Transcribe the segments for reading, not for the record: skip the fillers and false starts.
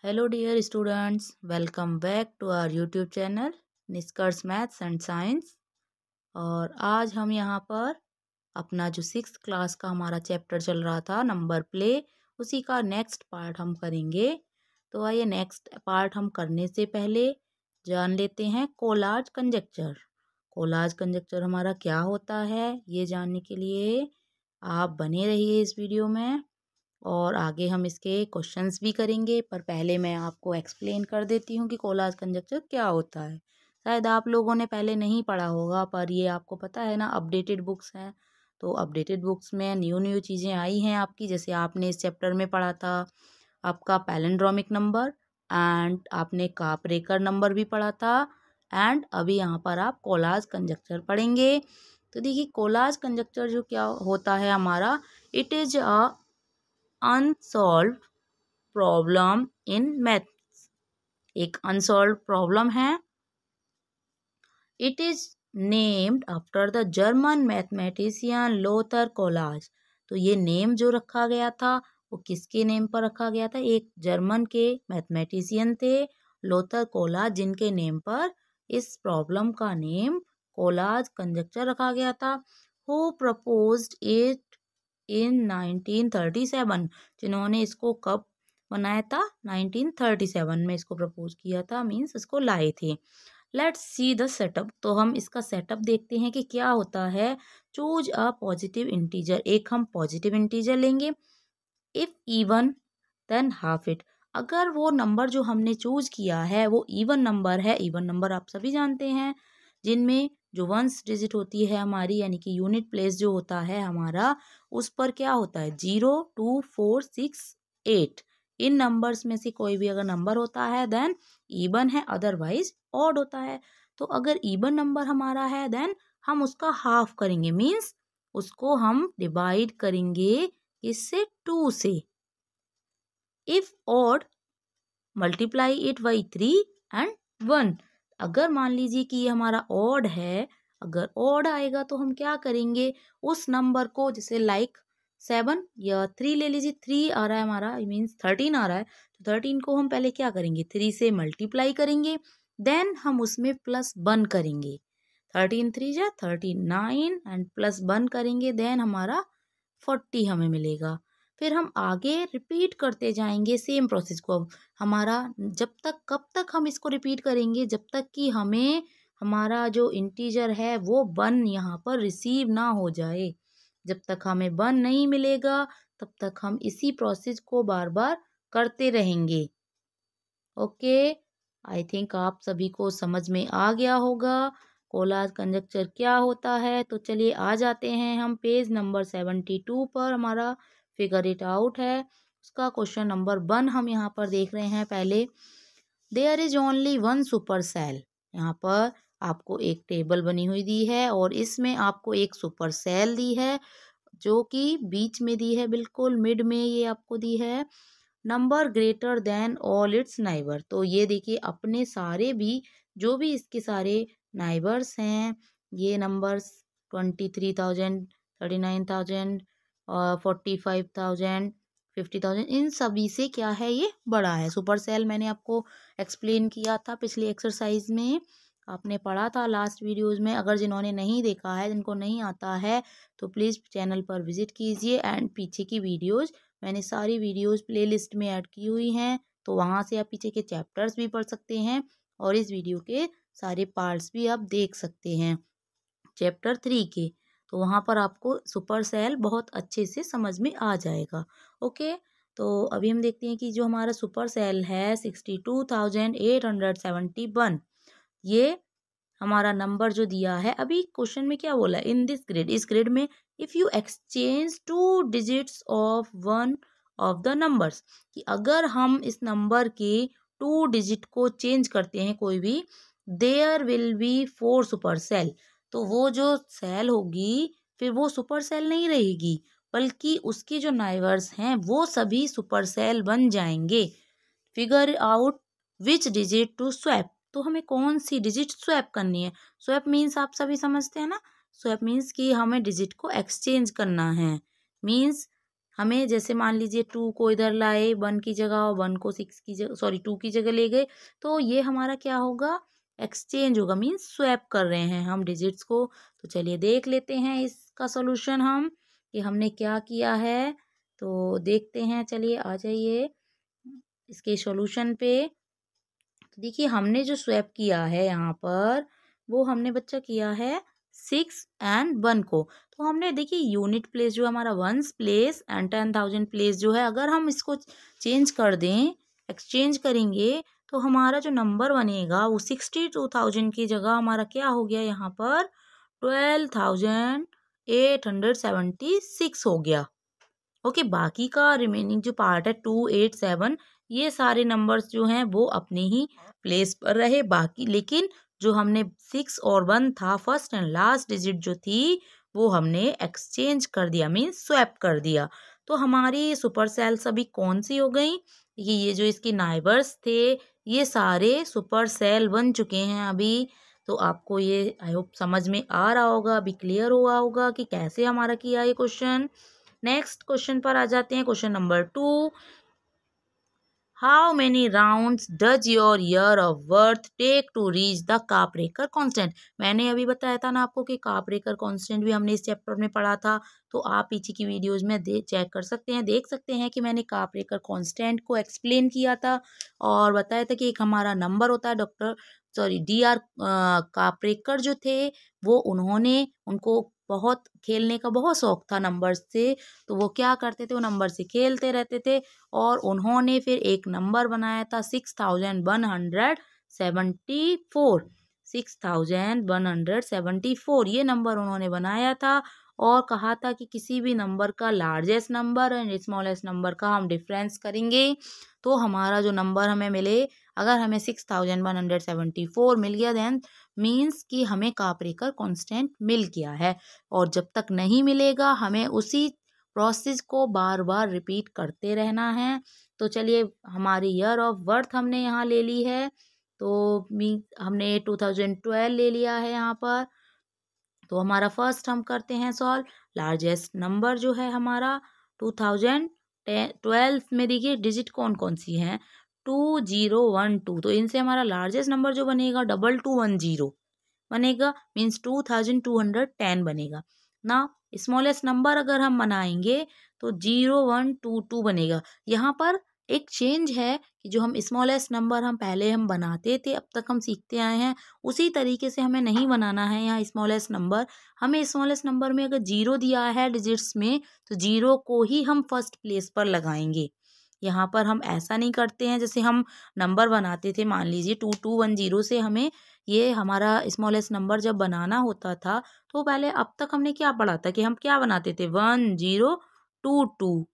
Hello dear students, welcome back to our YouTube channel निष्कर्ष maths and science. और आज हम यहाँ पर अपना जो 6th क्लास का हमारा चैप्टर चल रहा था नंबर प्ले, उसी का नेक्स्ट पार्ट हम करेंगे। तो आइए नेक्स्ट पार्ट हम करने से पहले जान लेते हैं कोलाज कंजक्चर। कोलाज कंजक्चर हमारा क्या होता है, ये जानने के लिए आप बने रहिए इस वीडियो में। और आगे हम इसके क्वेश्चंस भी करेंगे, पर पहले मैं आपको एक्सप्लेन कर देती हूँ कि कोलाज कंजक्चर क्या होता है। शायद आप लोगों ने पहले नहीं पढ़ा होगा, पर ये आपको पता है ना, अपडेटेड बुक्स हैं। तो अपडेटेड बुक्स में न्यू न्यू चीज़ें आई हैं आपकी। जैसे आपने इस चैप्टर में पढ़ा था आपका पैलिंड्रोमिक नंबर, एंड आपने कापरेकर नंबर भी पढ़ा था, एंड अभी यहाँ पर आप कोलाज कंजक्चर पढ़ेंगे। तो देखिए कोलाज कंजक्चर जो क्या होता है हमारा, it is a unsolved problem in maths. एक अनसॉल्व प्रॉब्लम है। It is named after the German mathematician Lothar collage. तो ये नेम जो रखा गया था वो किसके नेम पर रखा गया था? एक जर्मन के मैथमेटिशियन थे लोथर कोलाज, जिनके नेम पर इस प्रॉब्लम का नेम कोलाज कंजक्चर रखा गया था। Who proposed it in 1937। जिन्होंने इसको कब बनाया था? 1937 में इसको प्रपोज किया था, मीन्स इसको लाए थे। Let's see the setup. तो हम इसका सेटअप देखते हैं कि क्या होता है। Choose a positive integer. एक हम पॉजिटिव इंटीजर लेंगे। If even than half it. अगर वो नंबर जो हमने चूज किया है वो इवन नंबर है, इवन नंबर आप सभी जानते हैं, जिनमें जो वंस डिजिट होती है हमारी, यानी कि यूनिट प्लेस जो होता है हमारा, उस पर क्या होता है? 0, 2, 4, 6, 8। इन नंबर्स में से कोई भी अगर नंबर होता है देन इवन है, अदरवाइज ऑड होता है। तो अगर इवन नंबर हमारा है देन हम उसका हाफ करेंगे, मीन्स उसको हम डिवाइड करेंगे इससे 2 से। If odd multiply it by 3 and 1। अगर मान लीजिए कि ये हमारा ऑड है, अगर ऑड आएगा तो हम क्या करेंगे? उस नंबर को, जैसे लाइक 7 या 3 ले लीजिए, 3 आ रहा है हमारा, मीन्स 13 आ रहा है, तो 13 को हम पहले क्या करेंगे? 3 से मल्टीप्लाई करेंगे, देन हम उसमें प्लस 1 करेंगे। 13 3 जा 39 एंड प्लस 1 करेंगे, देन हमारा 40 हमें मिलेगा। फिर हम आगे रिपीट करते जाएंगे सेम प्रोसेस को। अब हमारा जब तक, कब तक हम इसको रिपीट करेंगे? जब तक कि हमें हमारा जो इंटीजर है वो 1 यहाँ पर रिसीव ना हो जाए। जब तक हमें 1 नहीं मिलेगा तब तक हम इसी प्रोसेस को बार बार करते रहेंगे। ओके, आई थिंक आप सभी को समझ में आ गया होगा कोलाज कंजक्चर क्या होता है। तो चलिए आ जाते हैं हम पेज नंबर 72 पर। हमारा फिगर इट आउट है, उसका क्वेश्चन नंबर 1 हम यहाँ पर देख रहे हैं। पहले there is only one super cell. यहाँ पर आपको एक टेबल बनी हुई दी है और इसमें आपको एक सुपर सेल दी है, जो कि बीच में दी है, बिल्कुल मिड में ये आपको दी है। Number greater than all it's neighbour. तो ये देखिए अपने सारे भी, जो भी इसके सारे नाइबर्स हैं, ये नंबर्स 23,000, 39,000 और 45,000, 50,000, इन सभी से क्या है? ये बड़ा है। सुपर सेल मैंने आपको एक्सप्लेन किया था पिछली एक्सरसाइज में, आपने पढ़ा था लास्ट वीडियोस में। अगर जिन्होंने नहीं देखा है, जिनको नहीं आता है, तो प्लीज़ चैनल पर विजिट कीजिए, एंड पीछे की वीडियोज़ मैंने सारी वीडियोस प्लेलिस्ट में ऐड की हुई हैं, तो वहाँ से आप पीछे के चैप्टर्स भी पढ़ सकते हैं और इस वीडियो के सारे पार्ट्स भी आप देख सकते हैं चैप्टर 3 के। तो वहाँ पर आपको सुपर सेल बहुत अच्छे से समझ में आ जाएगा। ओके, तो अभी हम देखते हैं कि जो हमारा सुपर सेल है 62,871, ये हमारा नंबर जो दिया है। अभी क्वेश्चन में क्या बोला? इन दिस ग्रिड, इस ग्रिड में if you exchange 2 digits of one of the numbers, कि अगर हम इस नंबर के 2 डिजिट को चेंज करते हैं कोई भी, there will be 4 super cell. तो वो जो सेल होगी फिर वो सुपर सेल नहीं रहेगी, बल्कि उसके जो नाइबर्स हैं वो सभी सुपर सेल बन जाएंगे। Figure out which digit to swap. तो हमें कौन सी डिजिट स्वैप करनी है? स्वैप मीन्स आप सभी समझते हैं ना, स्वैप मीन्स कि हमें डिजिट को एक्सचेंज करना है। मीन्स हमें जैसे मान लीजिए 2 को इधर लाए 1 की जगह और 1 को 6 की जगह, सॉरी 2 की जगह ले गए, तो ये हमारा क्या होगा, एक्सचेंज होगा, मीन्स स्वैप कर रहे हैं हम डिजिट्स को। तो चलिए देख लेते हैं इसका सॉल्यूशन हम कि हमने क्या किया है। तो देखते हैं, चलिए आ जाइए इसके सॉल्यूशन पे। तो देखिए हमने जो स्वैप किया है यहाँ पर, वो हमने बच्चा किया है 6 एंड 1 को। तो हमने देखिए यूनिट प्लेस जो हमारा 1s प्लेस एंड 10,000 प्लेस जो है, अगर हम इसको चेंज कर दें, एक्सचेंज करेंगे, तो हमारा जो नंबर बनेगा वो 62,000 की जगह हमारा क्या हो गया यहाँ पर 12,876 हो गया। ओके, बाकी का रिमेनिंग जो पार्ट है 287, ये सारे नंबर्स जो हैं वो अपने ही प्लेस पर रहे। बाकी लेकिन जो हमने 6 और 1 था, फर्स्ट एंड लास्ट डिजिट जो थी, वो हमने एक्सचेंज कर दिया, मीन्स स्वैप कर दिया। तो हमारी सुपर सेल्स अभी कौन सी हो गई, ये जो इसके नाइबर्स थे, ये सारे सुपर सेल बन चुके हैं अभी। तो आपको ये आई होप समझ में आ रहा होगा, अभी क्लियर हुआ होगा कि कैसे हमारा किया ये क्वेश्चन। नेक्स्ट क्वेश्चन पर आ जाते हैं, question number 2। How many rounds does your year of birth take to reach the Kaprekar constant. मैंने अभी बताया था ना आपको कि कापरेकर कांस्टेंट भी हमने इस चैप्टर में पढ़ा था, तो आप पीछे की वीडियोस में चेक कर सकते हैं, देख सकते हैं कि मैंने कापरेकर कांस्टेंट को एक्सप्लेन किया था और बताया था कि एक हमारा नंबर होता है, डॉक्टर सॉरी DR कापरेकर जो थे, वो उनको बहुत खेलने का बहुत शौक था नंबर्स से, तो वो क्या करते थे, वो नंबर से खेलते रहते थे और उन्होंने फिर एक नंबर बनाया था 6174, 6174 ये नंबर उन्होंने बनाया था और कहा था कि किसी भी नंबर का largest number and smallest number का हम डिफरेंस करेंगे तो हमारा जो नंबर हमें मिले, अगर हमें 6174 मिल गया देन मीन्स कि हमें कापरेकर कांस्टेंट मिल गया है। और जब तक नहीं मिलेगा हमें उसी प्रोसेस को बार बार रिपीट करते रहना है। तो चलिए हमारी ईयर ऑफ बर्थ हमने यहाँ ले ली है, तो हमने 2012 ले लिया है यहाँ पर। तो हमारा फर्स्ट हम करते हैं सॉल्व। लार्जेस्ट नंबर जो है हमारा 2012 में देखिए डिजिट कौन कौन सी हैं, 2012, तो इनसे हमारा लार्जेस्ट नंबर जो बनेगा 2210 बनेगा, मीन्स 2210 बनेगा ना। स्मॉलेस्ट नंबर अगर हम बनाएंगे तो 0122 बनेगा। यहाँ पर एक चेंज है कि जो हम स्मॉलेस्ट नंबर हम पहले हम बनाते थे, अब तक हम सीखते आए हैं, उसी तरीके से हमें नहीं बनाना है यहाँ स्मॉलेस्ट नंबर। हमें स्मॉलेस्ट नंबर में अगर 0 दिया है डिजिट्स में, तो 0 को ही हम फर्स्ट प्लेस पर लगाएंगे। यहाँ पर हम ऐसा नहीं करते हैं जैसे हम नंबर बनाते थे, मान लीजिए 2210 से हमें ये हमारा स्मॉलेस्ट नंबर जब बनाना होता था, तो पहले अब तक हमने क्या पढ़ा था कि हम क्या बनाते थे 1022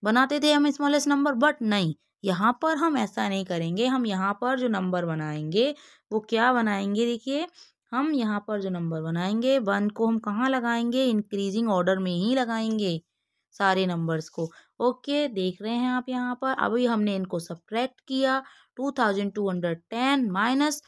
बनाते थे हम स्मॉलेस्ट नंबर, बट नहीं, यहाँ पर हम ऐसा नहीं करेंगे। हम यहाँ पर जो नंबर बनाएंगे वो क्या बनाएंगे, देखिए हम यहाँ पर जो नंबर बनाएंगे 1 को हम कहाँ लगाएंगे, इंक्रीजिंग ऑर्डर में ही लगाएंगे सारे नंबर्स को। ओके, देख रहे हैं आप यहाँ पर, अभी हमने इनको सब्ट्रैक्ट किया, 2210 माइनस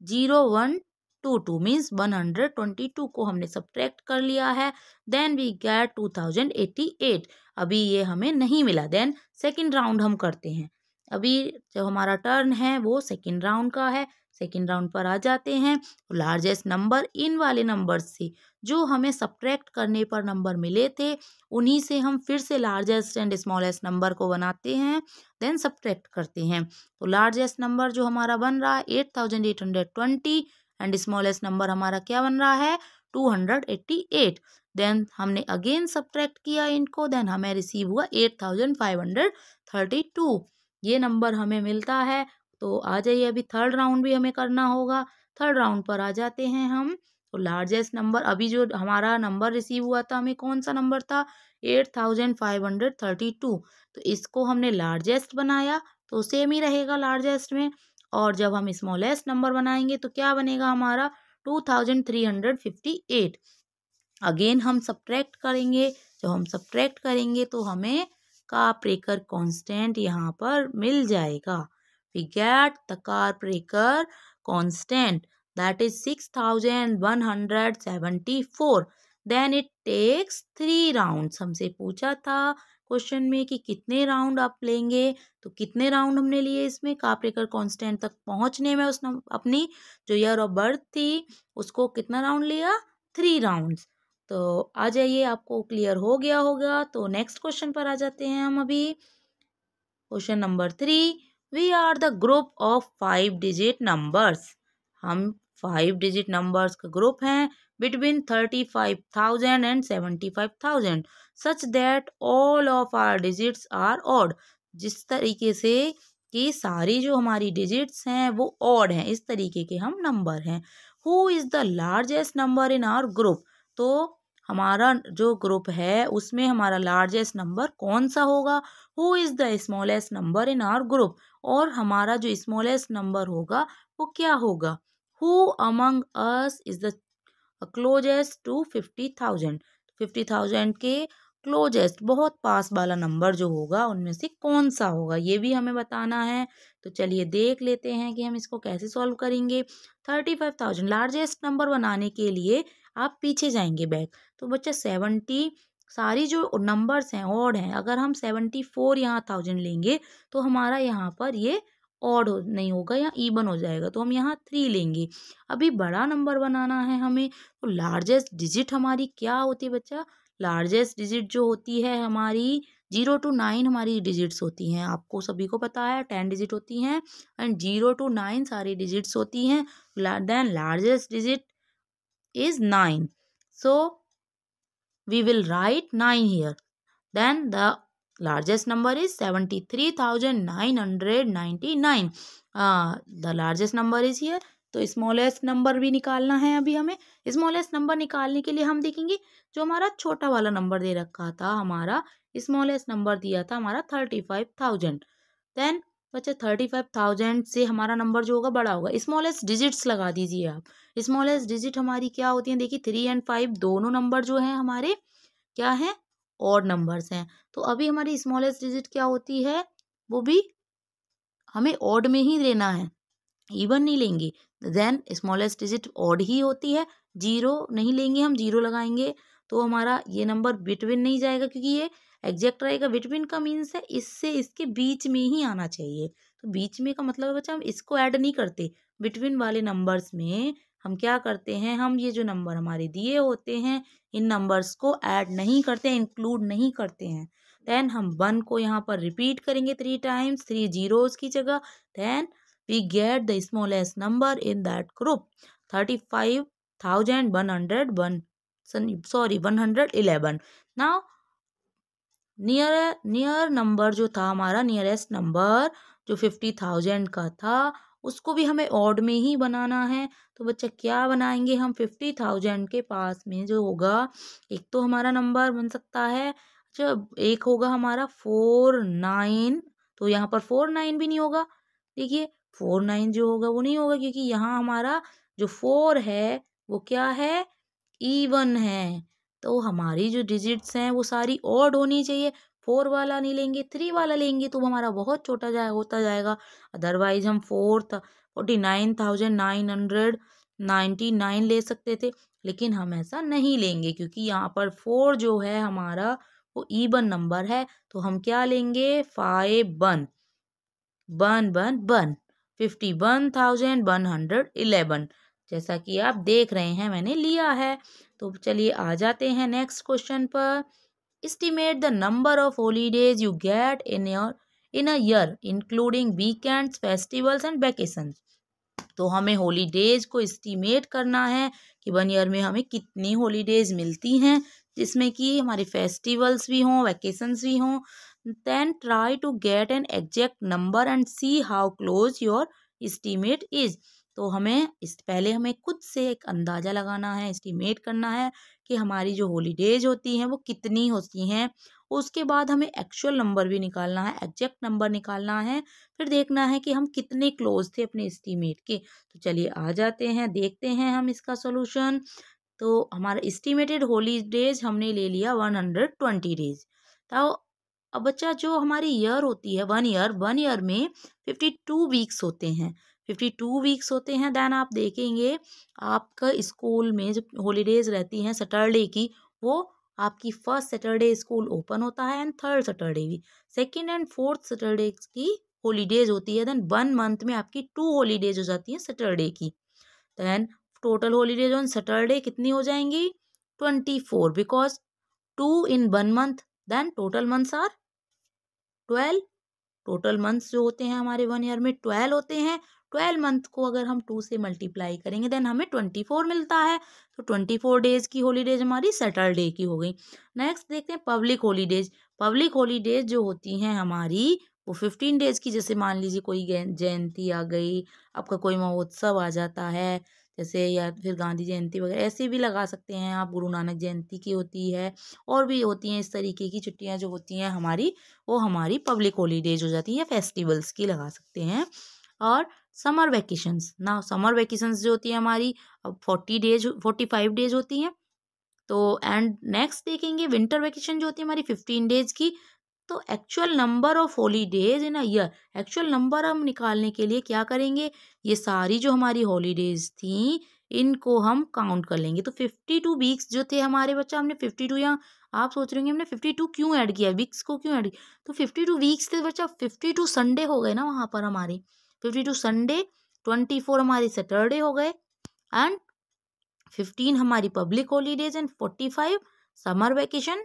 0122 मीन्स 122 को हमने सब्ट्रैक्ट कर लिया है, देन वी गेट 2088। अभी ये हमें नहीं मिला, देन सेकंड राउंड हम करते हैं। अभी जो हमारा टर्न है वो सेकंड राउंड का है, सेकंड राउंड पर आ जाते हैं। लार्जेस्ट नंबर इन वाले नंबर से जो हमें सब्ट्रैक्ट करने पर नंबर मिले थे, उन्हीं से हम फिर से लार्जेस्ट एंड स्मॉलेस्ट नंबर को बनाते हैं, देन सब्ट्रैक्ट करते हैं। तो लार्जेस्ट नंबर जो हमारा बन रहा है 8820 एंड स्मॉलेस्ट नंबर हमारा क्या बन रहा है 288। देन हमने अगेन सब्ट्रैक्ट किया इनको, देन हमें रिसीव हुआ 8532, ये नंबर हमें मिलता है। तो आ जाइए, अभी थर्ड राउंड भी हमें करना होगा। थर्ड राउंड पर आ जाते हैं हम। तो लार्जेस्ट नंबर अभी जो हमारा नंबर रिसीव हुआ था हमें कौन सा नंबर था 8532, तो इसको हमने लार्जेस्ट बनाया तो सेम ही रहेगा लार्जेस्ट में। और जब हम स्मॉलेस्ट नंबर बनाएंगे तो क्या बनेगा हमारा 2358। अगेन हम सब्ट्रैक्ट करेंगे, जब हम सब्ट्रैक्ट करेंगे तो हमें कापरेकर कांस्टेंट यहाँ पर मिल जाएगा। We get the Kaprekar constant that is 6174। Then it takes 3 rounds. हमसे पूछा था क्वेश्चन में कि कितने राउंड आप लेंगे, तो कितने राउंड हमने लिए इसमें काप्रेकर कांस्टेंट तक पहुंचने में। अपनी जो ईयर ऑफ बर्थ थी उसको कितना राउंड लिया, 3 राउंड्स। तो आ जाइए, आपको क्लियर हो गया होगा। तो नेक्स्ट क्वेश्चन पर आ जाते हैं हम अभी। Question number 3, we are the group of 5 digit numbers. हम 5 डिजिट नंबर्स का ग्रुप हैं between 35,000 and 75,000 such that all of our digits are odd. जिस तरीके से कि सारी जो हमारी डिजिट्स हैं वो ऑड हैं, इस तरीके के हम नंबर हैं। Who is the largest number in our group. तो हमारा जो ग्रुप है उसमें हमारा लार्जेस्ट नंबर कौन सा होगा। Who is the smallest number in our group, और हमारा जो स्मॉलेस्ट नंबर होगा वो क्या होगा। Who among us is the closest to 50,000। 50,000 के क्लोजेस्ट, बहुत पास वाला नंबर जो होगा उनमें से कौन सा होगा, ये भी हमें बताना है। तो चलिए देख लेते हैं कि हम इसको कैसे सॉल्व करेंगे। 35,000 लार्जेस्ट नंबर बनाने के लिए आप पीछे जाएंगे बैक। तो बच्चा 70, सारी जो नंबर्स हैं ऑड हैं, अगर हम 74 यहाँ 1000 लेंगे तो हमारा यहाँ पर ये ऑड नहीं होगा, यहाँ ईवन हो जाएगा, तो हम यहाँ 3 लेंगे। अभी बड़ा नंबर बनाना है हमें, तो लार्जेस्ट डिजिट हमारी क्या होती है बच्चा। लार्जेस्ट डिजिट जो होती है हमारी 0 to 9 हमारी डिजिट्स होती हैं, आपको सभी को पता है 10 डिजिट होती हैं, एंड 0 to 9 सारी डिजिट्स होती हैं। Then largest digit is 9. So we will write 9 here. Then the largest number is 73,999. The largest number is here. तो स्मॉलेस्ट नंबर भी निकालना है अभी हमें। स्मॉलेस्ट नंबर निकालने के लिए हम देखेंगे जो हमारा छोटा वाला नंबर दे रखा था, हमारा स्मॉलेस्ट नंबर दिया था हमारा 35,000। देन बच्चा 35,000 से हमारा नंबर जो होगा बड़ा होगा। स्मॉलेस्ट डिजिट्स लगा दीजिए आप। स्मॉलेस्ट डिजिट हमारी क्या होती है, देखिए 3 और 5 दोनों नंबर जो हैं हमारे क्या हैं, ऑड नंबर्स हैं। तो अभी हमारी स्मॉलेस्ट डिजिट क्या होती है, वो भी हमें ऑड में ही लेना है, इवन नहीं लेंगे। देन स्मॉलेस्ट डिजिट ऑड ही होती है, 0 नहीं लेंगे, हम 0 लगाएंगे तो हमारा ये नंबर बिटवीन नहीं जाएगा, क्योंकि ये एग्जैक्ट रहेगा। बिटवीन का मीन्स है इससे इसके बीच में ही आना चाहिए। तो बीच में का मतलब है बच्चा हम इसको ऐड नहीं करते। बिटवीन वाले नंबर्स में हम क्या करते हैं, हम ये जो नंबर हमारे दिए होते हैं इन नंबर्स को ऐड नहीं करते, इंक्लूड नहीं करते हैं। देन हम 1 को यहाँ पर रिपीट करेंगे 3 टाइम्स, 3 zeros की जगह। Then we get the smallest number in that group, 111. Now near number जो था हमारा, नियरेस्ट नंबर जो 50,000 का था उसको भी हमें ऑड में ही बनाना है। तो बच्चा क्या बनाएंगे हम, 50,000 के पास में जो होगा एक तो हमारा नंबर बन सकता है, जब एक होगा हमारा 49, तो यहाँ पर 49 भी नहीं होगा। देखिए 49 जो होगा वो नहीं होगा, क्योंकि यहाँ हमारा जो 4 है वो क्या है, इवन है। तो हमारी जो डिजिट्स हैं वो सारी ऑड होनी चाहिए। 4 वाला नहीं लेंगे, 3 वाला लेंगे तो हमारा बहुत छोटा होता जाएगा। अदरवाइज हम 49,999 ले सकते थे, लेकिन हम ऐसा नहीं लेंगे क्योंकि यहाँ पर 4 जो है हमारा वो इवन नंबर है। तो हम क्या लेंगे, 5 1 51,111, जैसा कि आप देख रहे हैं मैंने लिया है। तो चलिए आ जाते हैं नेक्स्ट क्वेश्चन पर। Estimate the number of holidays you get in a year including weekends, festivals and vacations. तो हमें हॉलीडेज को एस्टिमेट करना है कि 1 ईयर में हमें कितनी हॉलीडेज मिलती हैं, जिसमें कि हमारे फेस्टिवल्स भी हों, वैकेशंस भी हों। Then try to get an exact number and see how close your estimate is. तो हमें पहले हमें खुद से एक अंदाज़ा लगाना है, एस्टिमेट करना है कि हमारी जो हॉलीडेज होती हैं वो कितनी होती हैं। उसके बाद हमें एक्चुअल नंबर भी निकालना है, एग्जैक्ट नंबर निकालना है, फिर देखना है कि हम कितने क्लोज थे अपने एस्टिमेट के। तो चलिए आ जाते हैं, देखते हैं हम इसका सोल्यूशन। तो हमारा एस्टिमेटेड हॉलीडेज हमने ले लिया 120 डेज। तो अब बच्चा जो हमारी ईयर होती है, 1 ईयर में 52 वीक्स होते हैं, 52 वीक्स होते हैं। देन आप देखेंगे आपका स्कूल में जब हॉलीडेज रहती हैं सैटरडे की, वो आपकी फर्स्ट सैटरडे स्कूल ओपन होता है एंड थर्ड सैटरडे भी, सेकेंड एंड फोर्थ सैटरडे की हॉलीडेज होती है। देन 1 मंथ में आपकी 2 हॉलीडेज हो जाती हैं सैटरडे की। Then total holidays on Saturday कितनी हो जाएंगी? 24, because 2 in 1 month, then total months are 12। Total months जो होते हैं हमारे 1 ईयर में 12 होते हैं। 12 मंथ को अगर हम 2 से मल्टीप्लाई करेंगे देन हमें 24 मिलता है। तो 24 डेज की हॉलीडेज हमारी सैटरडे की हो गई। नेक्स्ट देखते हैं पब्लिक हॉलीडेज। पब्लिक हॉलीडेज जो होती हैं हमारी वो 15 डेज की, जैसे मान लीजिए कोई जयंती आ गई, आपका कोई महोत्सव आ जाता है जैसे, या फिर गांधी जयंती वगैरह, ऐसे भी लगा सकते हैं आप। गुरु नानक जयंती की होती है, और भी होती हैं इस तरीके की छुट्टियां जो होती हैं हमारी, वो हमारी पब्लिक हॉलीडेज हो जाती है, या फेस्टिवल्स की लगा सकते हैं। और समर वैकेशंस ना, समर वैकेशंस जो होती है हमारी 45 डेज होती हैं। तो एंड नेक्स्ट देखेंगे विंटर वैकेशन जो होती है हमारी 15 डेज की। तो actual number of holidays in a year, actual number हम निकालने के लिए क्या करेंगे, ये सारी जो हमारी हॉलीडेज थी इनको हम काउंट कर लेंगे। तो 52 वीक्स जो थे हमारे बच्चा, हमने 52, या आप सोच रहे होंगे हमने 52 क्यों ऐड किया, वीक्स को क्यों ऐड किया? तो 52 वीक्स थे बच्चा, 52 संडे हो गए ना वहाँ पर हमारे, 52 संडे, 24 हमारे सैटरडे हो गए, एंड 15 हमारी public holidays, and 45 summer vacation,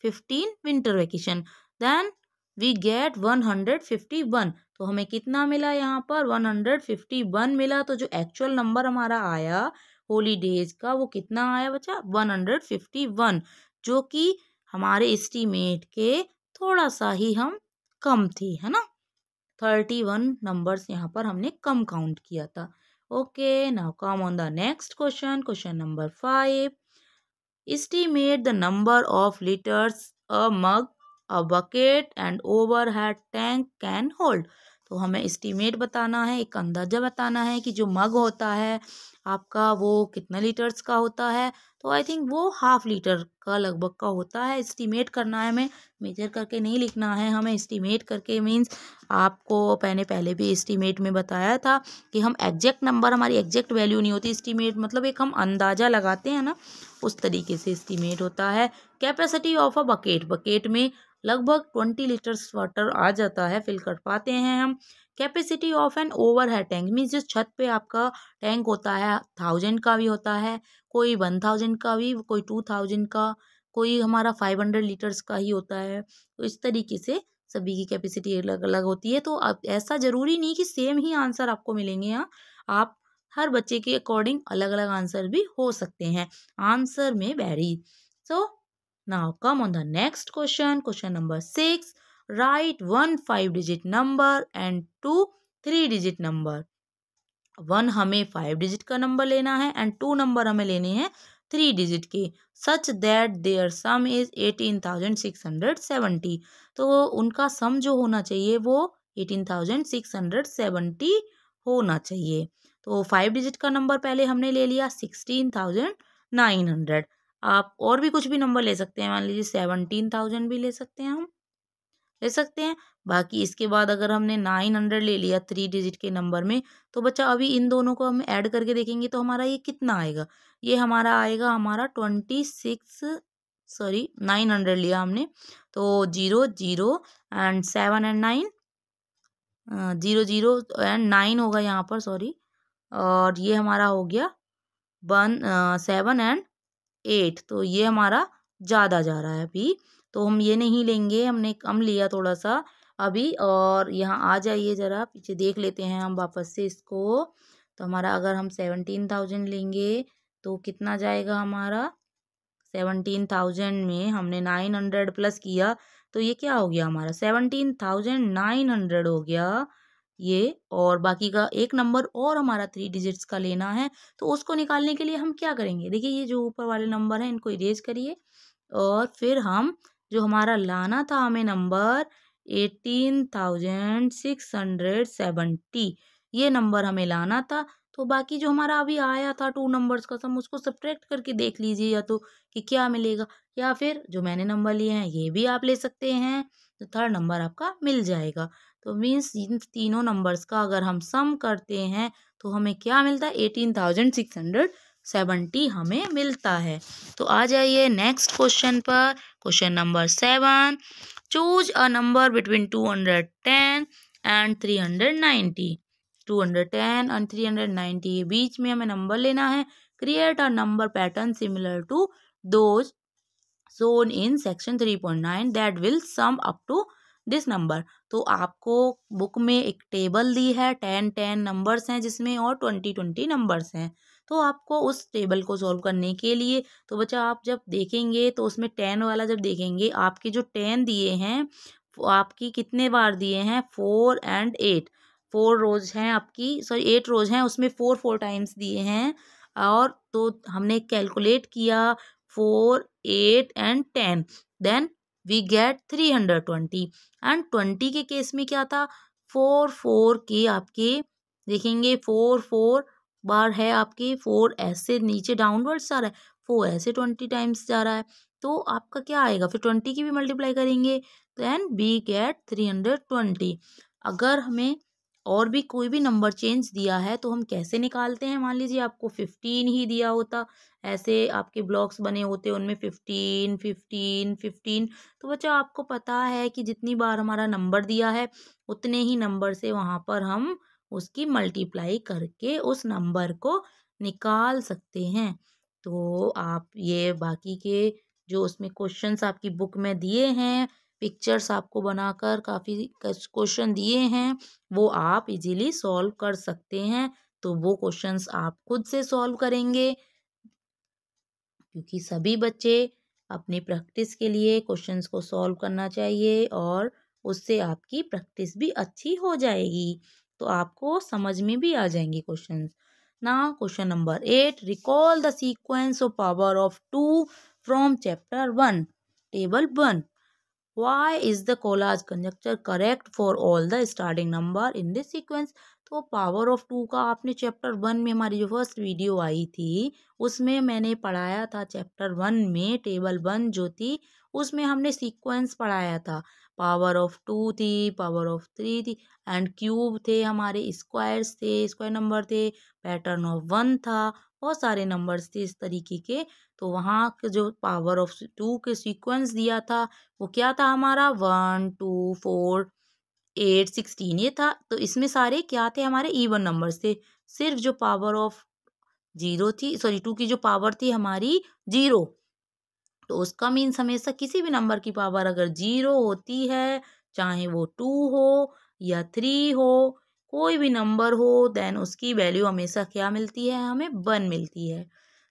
15 winter vacation. Then we get 151। तो हमें कितना मिला यहाँ पर? 151 मिला। तो जो एक्चुअल नंबर हमारा आया हॉलीडेज का वो कितना आया बच्चा? 151, जो कि हमारे एस्टीमेट के थोड़ा सा ही हम कम थे, है ना। 31 नंबर्स यहाँ पर हमने कम काउंट किया था। Okay, now come on the next question, question number 5। Estimate the number of liters a mug, a bucket and overhead tank can hold। तो हमें एस्टीमेट बताना है, एक अंदाजा बताना है कि जो मग होता है आपका वो कितना लीटर्स का होता है। तो आई थिंक वो 1/2 लीटर का लगभग का होता है। एस्टीमेट करना है हमें, मेजर करके नहीं लिखना है हमें। एस्टीमेट करके मीन्स आपको मैंने पहले भी एस्टीमेट में बताया था कि हम एग्जैक्ट नंबर, हमारी एग्जैक्ट वैल्यू नहीं होती। एस्टीमेट मतलब एक हम अंदाजा लगाते हैं ना, उस तरीके से एस्टीमेट होता है। Capacity of a bucket, bucket में लगभग 20 लीटर्स वाटर आ जाता है, फिल कर पाते हैं हम। Capacity of an overhead tank means जो छत पे आपका टैंक होता है 1000 का भी होता है, कोई 1000 का भी, कोई 2000 का, कोई हमारा 500 लीटर्स का ही होता है। तो इस तरीके से सभी की कैपेसिटी अलग अलग होती है। तो अब ऐसा जरूरी नहीं कि सेम ही आंसर आपको मिलेंगे, यहाँ आप हर बच्चे के अकॉर्डिंग अलग अलग आंसर भी हो सकते हैं, आंसर में very. So now come on the next question, question number 6। Right 1 5 digit number and 2 3 digit number. 1 हमें 5 डिजिट का नंबर लेना है एंड 2 नंबर हमें लेने हैं 3 डिजिट के, such that their sum is 18,670। तो उनका सम जो होना चाहिए वो 18,670 होना चाहिए। तो 5 डिजिट का नंबर पहले हमने ले लिया 16,900। आप और भी कुछ भी नंबर ले सकते हैं, मान लीजिए 17,000 भी ले सकते हैं, हम ले सकते हैं। बाकी इसके बाद अगर हमने 900 ले लिया 3 डिजिट के नंबर में, तो बच्चा अभी इन दोनों को हम ऐड करके देखेंगे तो हमारा ये कितना आएगा। ये हमारा आएगा हमारा 900 लिया हमने, तो 0 0 एंड 7 एंड 9, 0 0 एंड 9 होगा यहाँ पर, सॉरी। और ये हमारा हो गया 7 एंड 8। तो ये हमारा ज़्यादा जा रहा है अभी, तो हम ये नहीं लेंगे, हमने कम लिया थोड़ा सा अभी। और यहाँ आ जाइए ज़रा पीछे देख लेते हैं हम वापस से इसको। तो हमारा अगर हम 17,000 लेंगे तो कितना जाएगा हमारा? 17,000 में हमने 900 प्लस किया तो ये क्या हो गया हमारा? 17,900 हो गया ये। और बाकी का एक नंबर और हमारा 3 डिजिट्स का लेना है, तो उसको निकालने के लिए हम क्या करेंगे? देखिए ये जो ऊपर वाले नंबर हैं इनको इरेज करिए, और फिर हम जो हमारा लाना था हमें नंबर 18,670, ये नंबर हमें लाना था। तो बाकी जो हमारा अभी आया था 2 नंबर्स का सम, उसको सब्ट्रैक्ट करके देख लीजिए या तो कि क्या मिलेगा, या फिर जो मैंने नंबर लिए हैं ये भी आप ले सकते हैं, तो थर्ड नंबर आपका मिल जाएगा। तो मीन्स इन तीनों नंबर्स का अगर हम सम करते हैं तो हमें क्या मिलता है? 18,670 70 हमें मिलता है। तो आ जाइए नेक्स्ट क्वेश्चन पर। Question number 7, choose a number between 210 and 390। 210 and 390 ये बीच में हमें नंबर लेना है। Create a number pattern similar to those shown in section 3.9 that will sum up to this number। तो आपको बुक में एक टेबल दी है, 10 नंबर्स हैं जिसमें, और 20 नंबर्स हैं। तो आपको उस टेबल को सॉल्व करने के लिए, तो बच्चा आप जब देखेंगे तो उसमें 10 वाला जब देखेंगे, आपके जो 10 दिए हैं वो आपकी कितने बार दिए हैं, 4 एंड 8। 4 रोज हैं आपकी, सॉरी 8 रोज हैं, उसमें 4 टाइम्स दिए हैं। और तो हमने कैलकुलेट किया 4, 8 and 10, then we get 320। And 20 के केस में क्या था, 4 के आपके देखेंगे 4 बार है आपके, 4 ऐसे नीचे डाउनवर्ड्स जा रहा है, 4 ऐसे 20 टाइम्स जा रहा है। तो आपका क्या आएगा, फिर 20 की भी मल्टीप्लाई करेंगे, देन वी गेट 320। अगर हमें और भी कोई भी नंबर चेंज दिया है तो हम कैसे निकालते हैं, मान लीजिए आपको 15 ही दिया होता, ऐसे आपके ब्लॉक्स बने होते उनमें 15 15 15। तो बच्चा आपको पता है कि जितनी बार हमारा नंबर दिया है उतने ही नंबर से वहाँ पर हम उसकी मल्टीप्लाई करके उस नंबर को निकाल सकते हैं। तो आप ये बाकी के जो उसमें क्वेश्चंस आपकी बुक में दिए हैं, पिक्चर्स आपको बनाकर काफ़ी क्वेश्चन दिए हैं, वो आप इजीली सॉल्व कर सकते हैं। तो वो क्वेश्चंस आप खुद से सॉल्व करेंगे, क्योंकि सभी बच्चे अपनी प्रैक्टिस के लिए क्वेश्चंस को सॉल्व करना चाहिए, और उससे आपकी प्रैक्टिस भी अच्छी हो जाएगी, तो आपको समझ में भी आ जाएंगे questions. Now question number 8, recall the sequence of power of 2 from chapter 1 table 1। Why is the collage conjecture correct for all the starting number in this sequence? तो पावर ऑफ 2 का आपने चैप्टर 1 में, हमारी जो फर्स्ट वीडियो आई थी उसमें मैंने पढ़ाया था। चैप्टर 1 में टेबल 1 जो थी उसमें हमने सीक्वेंस पढ़ाया था। पावर ऑफ 2 थी, पावर ऑफ 3 थी, एंड क्यूब थे, हमारे स्क्वायर्स थे, स्क्वायर नंबर थे, पैटर्न ऑफ 1 था, बहुत सारे नंबर्स थे इस तरीके के। तो वहाँ के जो पावर ऑफ 2 के सीक्वेंस दिया था वो क्या था हमारा, 1 2 4 8 16 ये था। तो इसमें सारे क्या थे, हमारे इवन नंबर्स थे। सिर्फ जो पावर ऑफ 0 थी, सॉरी 2 की जो पावर थी हमारी 0, तो उसका मीन्स हमेशा किसी भी नंबर की पावर अगर 0 होती है, चाहे वो 2 हो या 3 हो, कोई भी नंबर हो, देन उसकी वैल्यू हमेशा क्या मिलती है, हमें 1 मिलती है।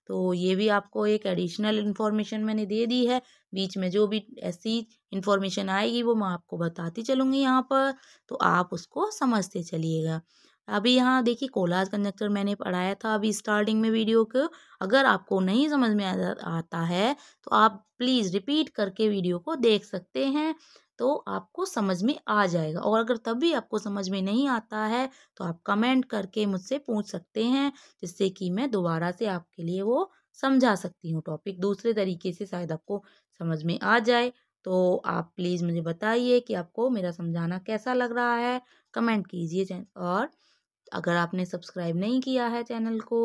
तो ये भी आपको एक एडिशनल इन्फॉर्मेशन मैंने दे दी है। बीच में जो भी ऐसी इन्फॉर्मेशन आएगी वो मैं आपको बताती चलूँगी यहाँ पर, तो आप उसको समझते चलिएगा। अभी यहाँ देखिए कोलाज कंजक्टर मैंने पढ़ाया था अभी स्टार्टिंग में वीडियो को। अगर आपको नहीं समझ में आता है तो आप प्लीज़ रिपीट करके वीडियो को देख सकते हैं, तो आपको समझ में आ जाएगा। और अगर तब भी आपको समझ में नहीं आता है तो आप कमेंट करके मुझसे पूछ सकते हैं, जिससे कि मैं दोबारा से आपके लिए वो समझा सकती हूँ टॉपिक दूसरे तरीके से, शायद आपको समझ में आ जाए। तो आप प्लीज़ मुझे बताइए कि आपको मेरा समझाना कैसा लग रहा है, कमेंट कीजिए। और अगर आपने सब्सक्राइब नहीं किया है चैनल को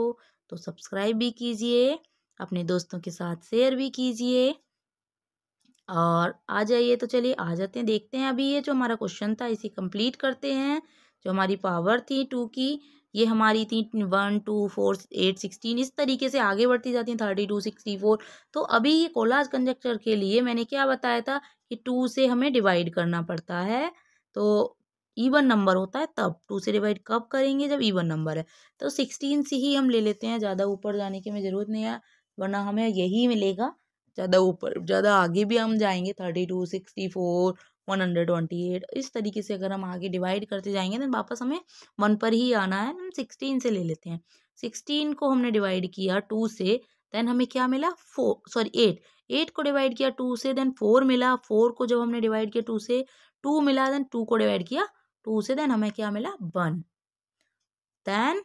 तो सब्सक्राइब भी कीजिए, अपने दोस्तों के साथ शेयर भी कीजिए। और आ जाइए, तो चलिए आ जाते हैं, देखते हैं अभी ये जो हमारा क्वेश्चन था इसे कंप्लीट करते हैं। जो हमारी पावर थी 2 की, ये हमारी थी 1 2 4 8 16, इस तरीके से आगे बढ़ती जाती हैं 32 64। तो अभी ये कोलाज कंजक्टर के लिए मैंने क्या बताया था कि 2 से हमें डिवाइड करना पड़ता है। तो इवन नंबर होता है तब 2 से डिवाइड कब करेंगे, जब इवन नंबर है। तो 16 से ही हम ले लेते हैं, ज़्यादा ऊपर जाने की हमें ज़रूरत नहीं है, वरना हमें यही मिलेगा। ज़्यादा ऊपर, ज़्यादा आगे भी हम जाएंगे 32 64 128, इस तरीके से अगर हम आगे डिवाइड करते जाएंगे तो वापस हमें 1 पर ही आना है। हम 16 से ले लेते हैं। 16 को हमने डिवाइड किया 2 से, देन हमें क्या मिला, 8। 8 को डिवाइड किया 2 से, देन 4 मिला। 4 को जब हमने डिवाइड किया 2 से, 2 मिला, देन 2 को डिवाइड किया 2 से, देन हमें क्या मिला, 1। Then,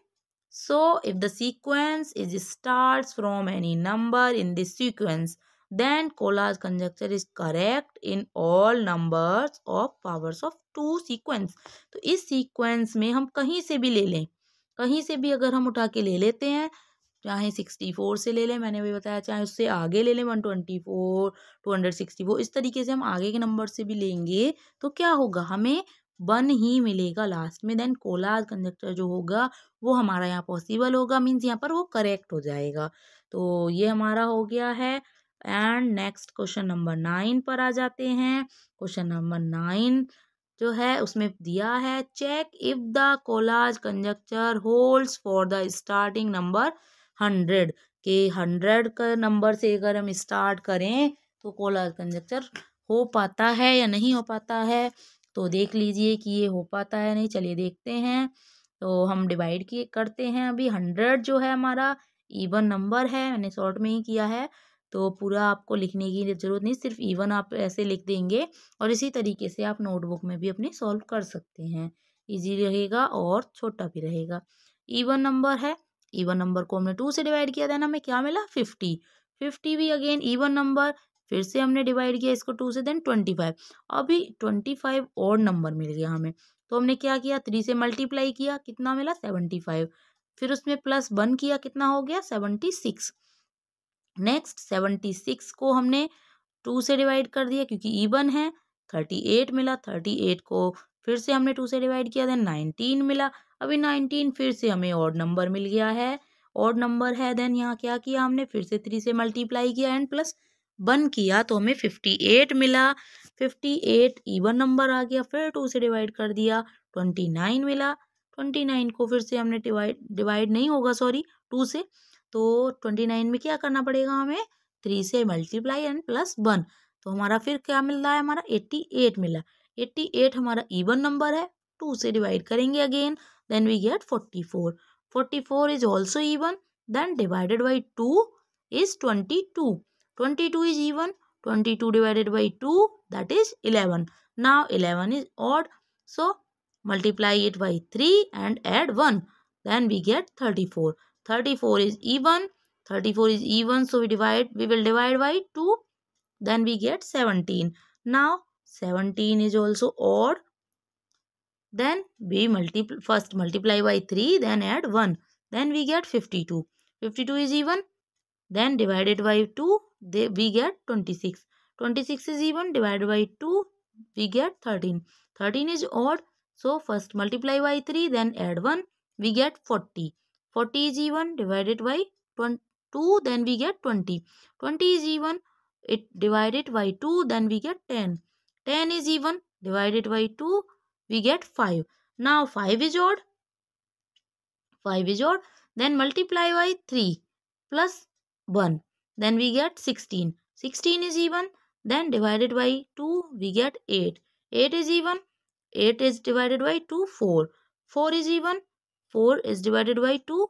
so if the sequence is starts from any number in this sequence, then Collat's conjecture is correct in all numbers of powers of 2 sequence। तो इस सीक्वेंस में हम कहीं से भी ले लें, कहीं से भी अगर हम उठा के ले लेते हैं, चाहे 64 से ले लें, मैंने भी बताया, चाहे उससे आगे ले लें 124, 264, इस तरीके से हम आगे के नंबर से भी लेंगे तो क्या होगा, हमें 1 ही मिलेगा लास्ट में। देन कोलाज कंजक्टर जो होगा वो हमारा यहाँ पॉसिबल होगा, मीन्स यहाँ पर वो करेक्ट हो जाएगा। तो ये हमारा हो गया है। एंड नेक्स्ट क्वेश्चन नंबर 9 पर आ जाते हैं। क्वेश्चन नंबर 9 जो है उसमें दिया है, check if the Collatz conjecture holds for the starting number 100, के 100 का नंबर से अगर हम स्टार्ट करें तो कोलाज कंजक्टर हो पाता है या नहीं हो पाता है। तो देख लीजिए कि ये हो पाता है नहीं, चलिए देखते हैं। तो हम डिवाइड किए करते हैं। अभी 100 जो है हमारा इवन नंबर है, मैंने शॉर्ट में ही किया है, तो पूरा आपको लिखने की जरूरत नहीं, सिर्फ इवन आप ऐसे लिख देंगे और इसी तरीके से आप नोटबुक में भी अपनी सॉल्व कर सकते हैं। इजी रहेगा और छोटा भी रहेगा। इवन नंबर है, इवन नंबर को हमने 2 से डिवाइड किया, देन हमें क्या मिला 50। 50 भी अगेन इवन नंबर, फिर से हमने डिवाइड किया इसको 2 से, देन 25। अभी 25 और नंबर मिल गया हमें, तो हमने क्या किया, 3 से मल्टीप्लाई किया, कितना मिला 75, फिर उसमें प्लस 1 किया, कितना हो गया 76। नेक्स्ट 76 को हमने 2 से डिवाइड कर दिया क्योंकि इवन है, 38 मिला। 38 को फिर से हमने 2 से डिवाइड किया, देन 19 मिला। अभी 19 फिर से हमें ऑड नंबर मिल गया है, ऑड नंबर है। देन यहाँ क्या किया हमने, फिर से 3 से मल्टीप्लाई किया एंड प्लस 1 किया, तो हमें 58 मिला। 58 इवन नंबर आ गया, फिर 2 से डिवाइड कर दिया, 29 मिला। 29 को फिर से हमने डिवाइड नहीं होगा, सॉरी 2 से, तो 29 में क्या करना पड़ेगा हमें, 3 से मल्टीप्लाई एंड प्लस 1, तो हमारा फिर क्या मिल रहा है, हमारा 88 मिला। 88 हमारा इवन नंबर है, 2 से डिवाइड करेंगे again, then we get 44। 44 is also even, then divided by 2 is 22। 22 is even, 22 divided by 2 that is 11. Now 11 is odd, so multiply it by 3 and add 1, then we get 34. 34 is even, 34 is even, so we will divide by 2, then we get 17. Now 17 is also odd, then we first multiply by 3, then add 1, then we get 52. 52 is even, then divided by 2, we get 26. 26 is even, divided by 2, we get 13. 13 is odd, so first multiply by 3, then add 1, we get 40. 40 is even, divided by 2, then we get 20. 20 is even, it divided by 2, then we get 10. 10 is even, divided by 2, we get 5. Now 5 is odd, 5 is odd, then multiply by 3 plus 1, then we get 16. 16 is even, then divided by 2, we get 8. 8 is even, 8 is divided by 2, 4. 4 is even, 4 is divided by 2,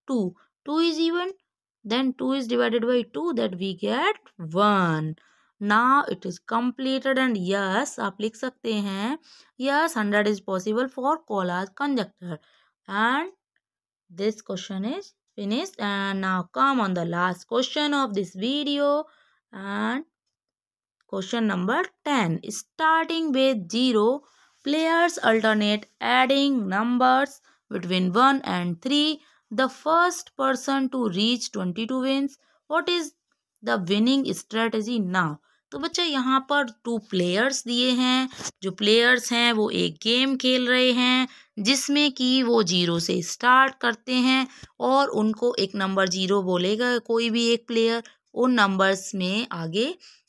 2. 2 is even, then 2 is divided by 2, that we get 1. Now it is completed and yes, आप लिख सकते हैं, yes 100 is possible for Koolhaas conjecture. And this question is finished, and now come on the last question of this video, and question number 10. Starting with 0, players alternate adding numbers between 1 and 3. The first person to reach 22 wins. What is the winning strategy now? तो बच्चा यहाँ पर 2 players दिए हैं। जो players हैं वो एक गेम खेल रहे हैं जिसमें कि वो 0 से स्टार्ट करते हैं और उनको एक नंबर 0 बोलेगा कोई भी एक प्लेयर। उन नंबर्स में आगे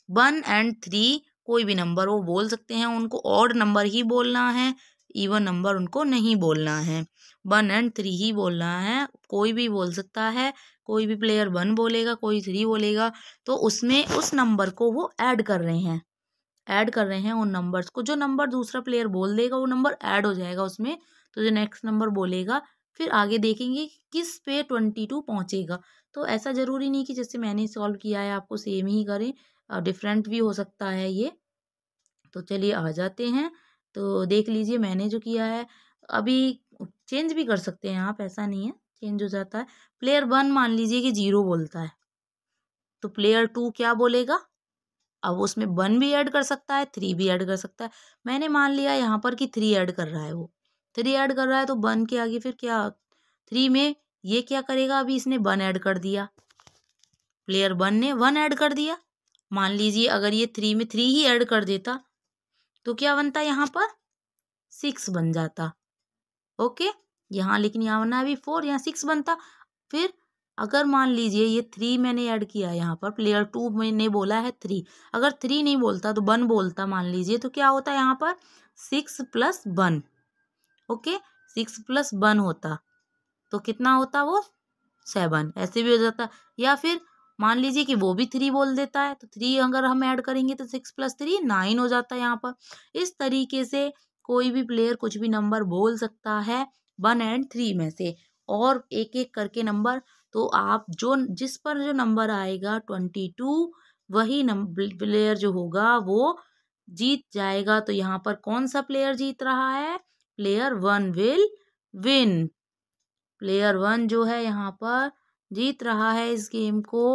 1 and 3 कोई भी नंबर वो बोल सकते हैं, उनको ऑड नंबर ही बोलना है, इवन नंबर उनको नहीं बोलना है, 1 and 3 ही बोलना है। कोई भी बोल सकता है, कोई भी प्लेयर 1 बोलेगा, कोई 3 बोलेगा, तो उसमें उस नंबर को वो ऐड कर रहे हैं उन नंबर्स को। जो नंबर दूसरा प्लेयर बोल देगा वो नंबर ऐड हो जाएगा उसमें, तो जो नेक्स्ट नंबर बोलेगा फिर आगे देखेंगे किस पे 22 पहुंचेगा। तो ऐसा ज़रूरी नहीं कि जैसे मैंने सॉल्व किया है आपको सेम ही करें, डिफरेंट भी हो सकता है ये। तो चलिए आ जाते हैं, तो देख लीजिए मैंने जो किया है, अभी चेंज भी कर सकते हैं आप, ऐसा नहीं है, चेंज हो जाता है। प्लेयर 1 मान लीजिए कि 0 बोलता है, तो प्लेयर 2 क्या बोलेगा, अब उसमें 1 भी ऐड कर सकता है, 3 भी ऐड कर सकता है। मैंने मान लिया यहाँ पर कि 3 ऐड कर रहा है, वो 3 ऐड कर रहा है, तो 1 के आगे फिर क्या, 3 में ये क्या करेगा, अभी इसने 1 ऐड कर दिया, प्लेयर 1 ने 1 ऐड कर दिया। मान लीजिए अगर ये 3 में 3 ही ऐड कर देता तो क्या बनता यहाँ पर 6 बन जाता। ओके, यहाँ लेकिन यहाँ बना अभी 4, यहाँ 6 बनता। फिर अगर मान लीजिए ये 3 मैंने ऐड किया, यहाँ पर प्लेयर 2 मैंने बोला है 3, अगर 3 नहीं बोलता तो 1 बोलता मान लीजिए, तो क्या होता यहाँ पर 6 + 1। ओके, 6 + 1 होता तो कितना होता वो 7, ऐसे भी हो जाता। या फिर मान लीजिए कि वो भी 3 बोल देता है, तो 3 अगर हम ऐड करेंगे तो 6 + 3 9 हो जाता है यहाँ पर। इस तरीके से कोई भी प्लेयर कुछ भी नंबर बोल सकता है 1 एंड 3 में से, और एक एक करके नंबर। तो आप जो जिस पर जो नंबर आएगा 22, वही प्लेयर जो होगा वो जीत जाएगा। तो यहाँ पर कौन सा प्लेयर जीत रहा है, प्लेयर 1 विल विन। प्लेयर 1 जो है यहाँ पर जीत रहा है इस गेम को।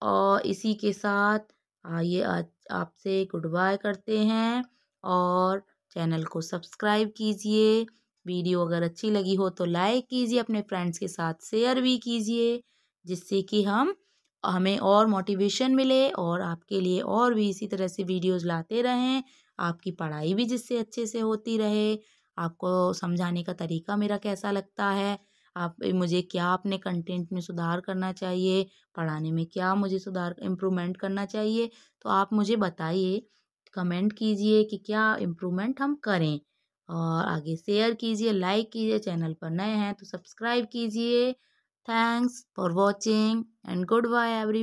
और इसी के साथ आइए आज आपसे गुड बाय करते हैं, और चैनल को सब्सक्राइब कीजिए। वीडियो अगर अच्छी लगी हो तो लाइक कीजिए, अपने फ्रेंड्स के साथ शेयर भी कीजिए, जिससे कि हमें और मोटिवेशन मिले और आपके लिए और भी इसी तरह से वीडियोस लाते रहें। आपकी पढ़ाई भी जिससे अच्छे से होती रहे। आपको समझाने का तरीका मेरा कैसा लगता है, आप मुझे क्या अपने कंटेंट में सुधार करना चाहिए, पढ़ाने में क्या मुझे सुधार इम्प्रूवमेंट करना चाहिए, तो आप मुझे बताइए, कमेंट कीजिए कि क्या इम्प्रूवमेंट हम करें। और आगे शेयर कीजिए, लाइक कीजिए, चैनल पर नए हैं तो सब्सक्राइब कीजिए। Thanks for watching and good bye every